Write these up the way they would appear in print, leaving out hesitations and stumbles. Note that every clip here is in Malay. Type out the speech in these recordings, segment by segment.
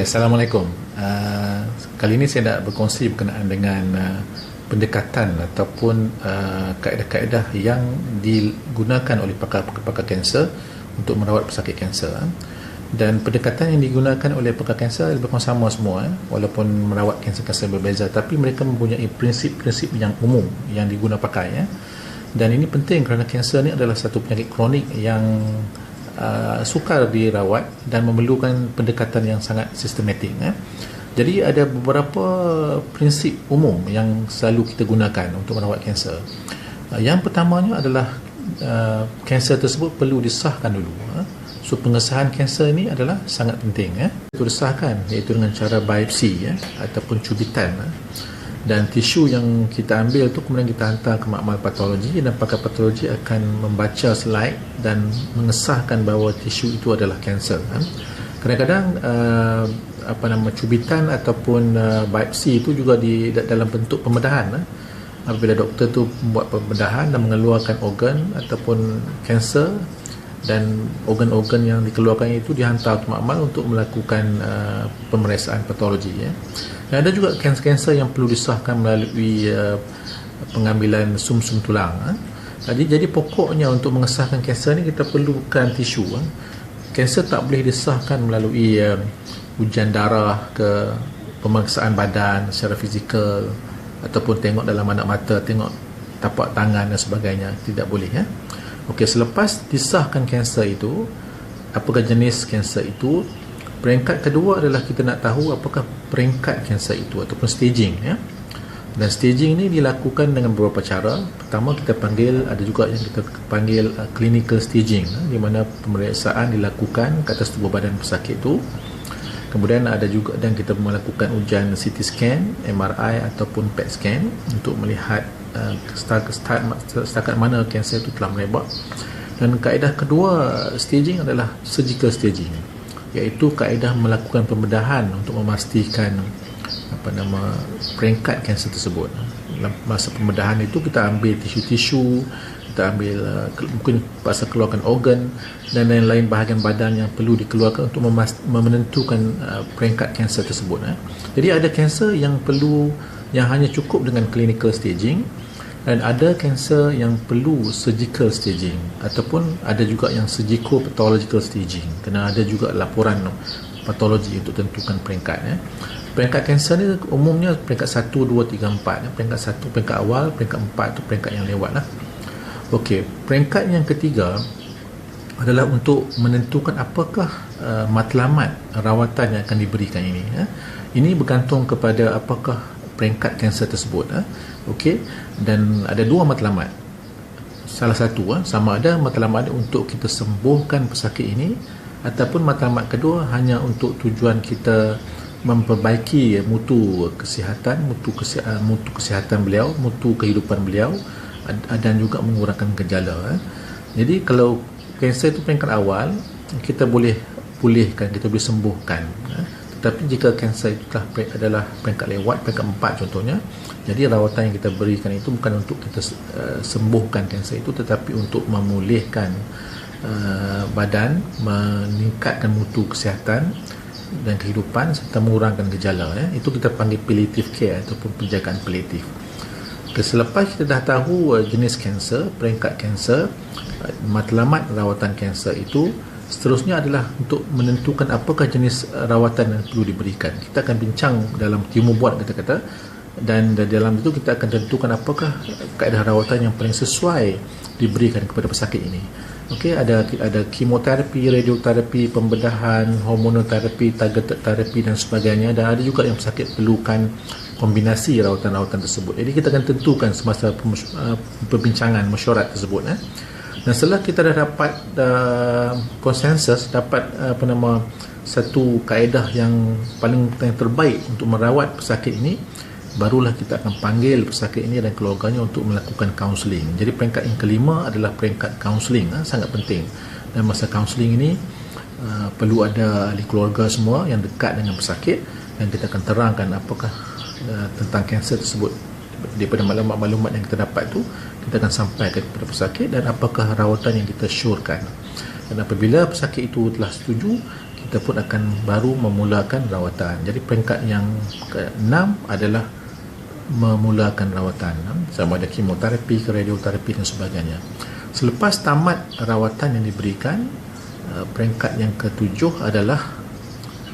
Assalamualaikum. Kali ini saya nak berkongsi berkenaan dengan pendekatan ataupun kaedah-kaedah yang digunakan oleh pakar kanser untuk merawat pesakit kanser. Dan pendekatan yang digunakan oleh pakar kanser lebih kurang sama semua, walaupun merawat kanser-kanser berbeza, tapi mereka mempunyai prinsip-prinsip yang umum yang diguna pakai. Dan ini penting kerana kanser ni adalah satu penyakit kronik yang sukar dirawat dan memerlukan pendekatan yang sangat sistematik. Jadi ada beberapa prinsip umum yang selalu kita gunakan untuk merawat kanser. Yang pertamanya adalah kanser tersebut perlu disahkan dulu. So pengesahan kanser ini adalah sangat penting. Itu disahkan iaitu dengan cara biopsi ataupun cubitan. Dan tisu yang kita ambil tu kemudian kita hantar ke makmal patologi, dan pakar patologi akan membaca slide dan mengesahkan bahawa tisu itu adalah kanser. Kadang-kadang cubitan ataupun biopsi itu juga dalam bentuk pembedahan. Apabila doktor tu membuat pembedahan dan mengeluarkan organ ataupun kanser, dan organ-organ yang dikeluarkan itu dihantar ke makmal untuk melakukan pemeriksaan patologi. Dan ada juga kanser-kanser yang perlu disahkan melalui pengambilan sum-sum tulang. Jadi pokoknya untuk mengesahkan kanser ni kita perlukan tisu. Kanser tak boleh disahkan melalui ujian darah ke pemeriksaan badan secara fizikal ataupun tengok dalam anak mata, tengok tapak tangan dan sebagainya. Tidak boleh. Okey, selepas disahkan kanser itu, apakah jenis kanser itu, peringkat kedua adalah kita nak tahu apakah peringkat kanser itu ataupun staging. Dan staging ini dilakukan dengan beberapa cara. Pertama, kita panggil, ada juga yang kita panggil clinical staging, di mana pemeriksaan dilakukan ke atas tubuh badan pesakit itu. Kemudian ada juga dan kita melakukan ujian CT scan, MRI ataupun PET scan untuk melihat setakat mana kanser itu telah merebak. Dan kaedah kedua staging adalah surgical staging, iaitu kaedah melakukan pembedahan untuk memastikan peringkat kanser tersebut. Dalam masa pembedahan itu kita ambil tisu-tisu, kita ambil mungkin pasal keluarkan organ dan lain-lain bahagian badan yang perlu dikeluarkan untuk menentukan peringkat kanser tersebut. Jadi ada kanser yang hanya cukup dengan clinical staging, dan ada kanser yang perlu surgical staging, ataupun ada juga yang surgical pathological staging, kerana ada juga laporan patologi untuk tentukan peringkat. Peringkat kanser ni umumnya peringkat 1, 2, 3, 4. Peringkat 1 peringkat awal, peringkat 4 tu peringkat yang lewat lah. Okey, peringkat yang ketiga adalah untuk menentukan apakah matlamat rawatan yang akan diberikan ini. Ini bergantung kepada apakah peringkat kanser tersebut. Okey, dan ada dua matlamat. Salah satu sama ada matlamat untuk kita sembuhkan pesakit ini, ataupun matlamat kedua hanya untuk tujuan kita memperbaiki mutu kesihatan beliau, mutu kehidupan beliau, dan juga mengurangkan gejala. Jadi kalau kanser itu peringkat awal, kita boleh pulihkan, kita boleh sembuhkan. Tetapi jika kanser itu adalah peringkat lewat, peringkat 4 contohnya, jadi rawatan yang kita berikan itu bukan untuk kita sembuhkan kanser itu, tetapi untuk memulihkan badan, meningkatkan mutu kesihatan dan kehidupan serta mengurangkan gejala. Itu kita panggil palliative care ataupun penjagaan palliatif. Selepas kita dah tahu jenis kanser, peringkat kanser, matlamat rawatan kanser itu, seterusnya adalah untuk menentukan apakah jenis rawatan yang perlu diberikan. Kita akan bincang dalam timu buat kata-kata, dan dalam itu kita akan tentukan apakah kaedah rawatan yang paling sesuai diberikan kepada pesakit ini. Okey, ada kemoterapi, radioterapi, pembedahan, hormonoterapi, targeted terapi dan sebagainya, dan ada juga yang pesakit perlukan kombinasi rawatan-rawatan tersebut. Jadi kita akan tentukan semasa perbincangan mesyuarat tersebut. Dan setelah kita dah dapat konsensus, dapat satu kaedah yang paling terbaik untuk merawat pesakit ini, barulah kita akan panggil pesakit ini dan keluarganya untuk melakukan kaunseling. Jadi peringkat yang kelima adalah peringkat kaunseling. Sangat penting. Dan masa kaunseling ini perlu ada ahli keluarga semua yang dekat dengan pesakit, dan kita akan terangkan apakah tentang kanser tersebut. Daripada maklumat-maklumat yang kita dapat tu, kita akan sampaikan kepada pesakit dan apakah rawatan yang kita syorkan. Dan apabila pesakit itu telah setuju, kita pun akan baru memulakan rawatan. Jadi peringkat yang ke-6 adalah memulakan rawatan, sama ada kemoterapi, radioterapi dan sebagainya. Selepas tamat rawatan yang diberikan, peringkat yang ke-7 adalah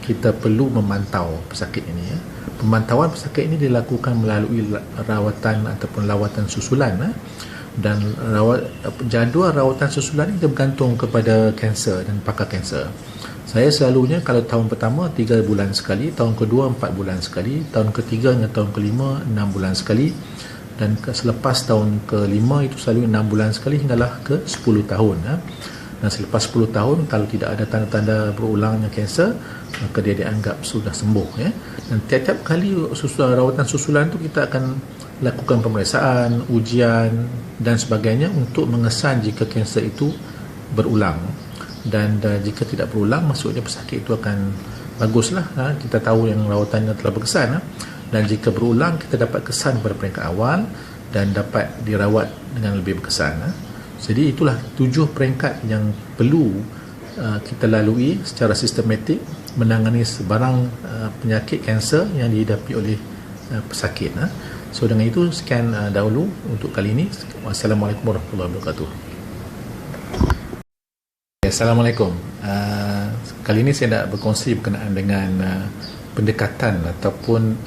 kita perlu memantau pesakit ini. Pemantauan pesakit ini dilakukan melalui rawatan ataupun lawatan susulan, dan jadual rawatan susulan ini bergantung kepada kanser dan pakar kanser. Saya selalunya kalau tahun pertama 3 bulan sekali, tahun kedua 4 bulan sekali, tahun ketiga hingga tahun kelima 6 bulan sekali, dan selepas tahun kelima itu selalu 6 bulan sekali hinggalah ke 10 tahun. Dan selepas 10 tahun kalau tidak ada tanda-tanda berulangnya kanser, maka dia dianggap sudah sembuh. Dan tiap-tiap kali rawatan susulan itu kita akan lakukan pemeriksaan, ujian dan sebagainya untuk mengesan jika kanser itu berulang. Dan jika tidak berulang, maksudnya pesakit itu akan baguslah, kita tahu yang rawatannya telah berkesan. Dan jika berulang, kita dapat kesan pada peringkat awal dan dapat dirawat dengan lebih berkesan. Jadi itulah 7 peringkat yang perlu kita lalui secara sistematik menangani sebarang penyakit kanser yang dihidapi oleh pesakit. So dengan itu sekian dahulu untuk kali ini. Wassalamualaikum warahmatullahi wabarakatuh. Assalamualaikum. Kali ini saya nak berkongsi berkenaan dengan pendekatan ataupun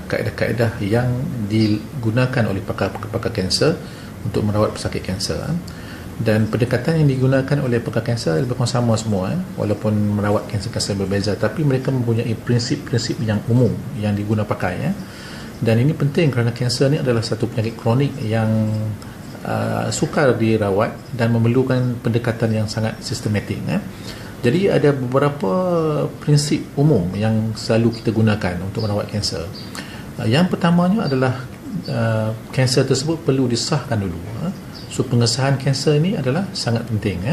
kaedah-kaedah yang digunakan oleh pakar kanser untuk merawat pesakit kanser. Dan pendekatan yang digunakan oleh pakar kanser lebih kurang sama semua, walaupun merawat kanser-kanser berbeza, tapi mereka mempunyai prinsip-prinsip yang umum yang diguna pakai. Dan ini penting kerana kanser ni adalah satu penyakit kronik yang sukar dirawat dan memerlukan pendekatan yang sangat sistematik. Jadi ada beberapa prinsip umum yang selalu kita gunakan untuk merawat kanser. Yang pertamanya adalah kanser tersebut perlu disahkan dulu. So pengesahan kanser ini adalah sangat penting.